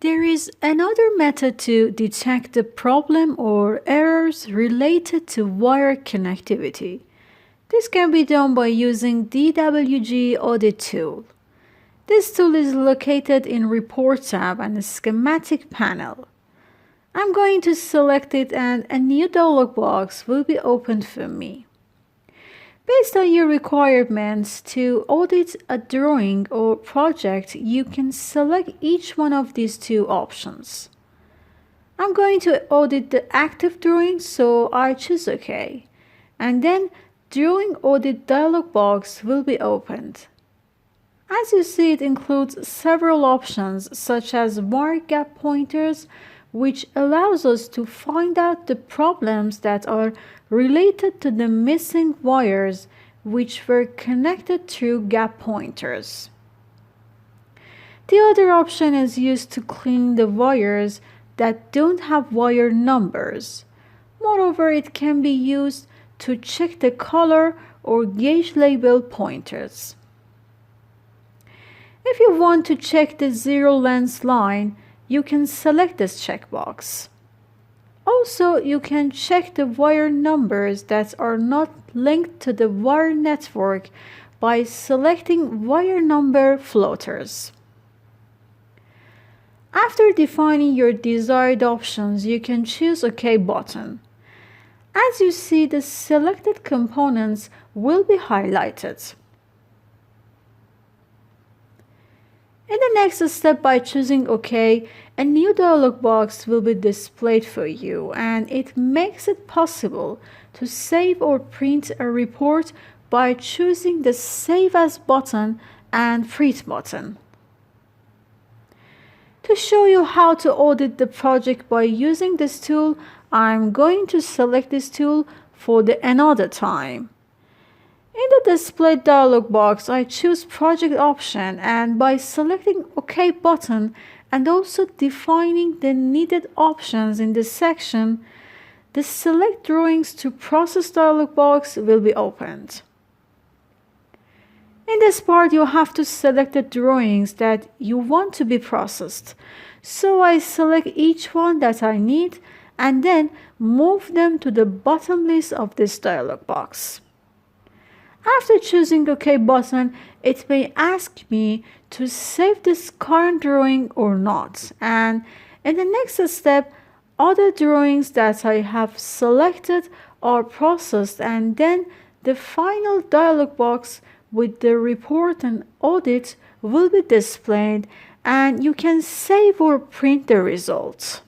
There is another method to detect the problem or errors related to wire connectivity. This can be done by using DWG Audit tool. This tool is located in Report tab and the Schematic panel. I'm going to select it and a new dialog box will be opened for me. Based on your requirements to audit a drawing or project, you can select each one of these two options. I'm going to audit the active drawing, so I choose OK. And then Drawing Audit dialog box will be opened. As you see, it includes several options such as mark gap pointers, which allows us to find out the problems that are related to the missing wires which were connected through gap pointers. The other option is used to clean the wires that don't have wire numbers. Moreover, it can be used to check the color or gauge label pointers. If you want to check the zero length line, you can select this checkbox. Also, you can check the wire numbers that are not linked to the wire network by selecting wire number floaters. After defining your desired options, you can choose OK button. As you see, the selected components will be highlighted. In the next step, by choosing OK, a new dialog box will be displayed for you, and it makes it possible to save or print a report by choosing the Save As button and Print button. To show you how to audit the project by using this tool, I'm going to select this tool for another time. In the Display dialog box, I choose Project option, and by selecting OK button and also defining the needed options in this section, the Select Drawings to Process dialog box will be opened. In this part, you have to select the drawings that you want to be processed. So I select each one that I need and then move them to the bottom list of this dialog box. After choosing OK button, it may ask me to save this current drawing or not. And in the next step, other drawings that I have selected are processed, and then the final dialog box with the report and audit will be displayed, and you can save or print the results.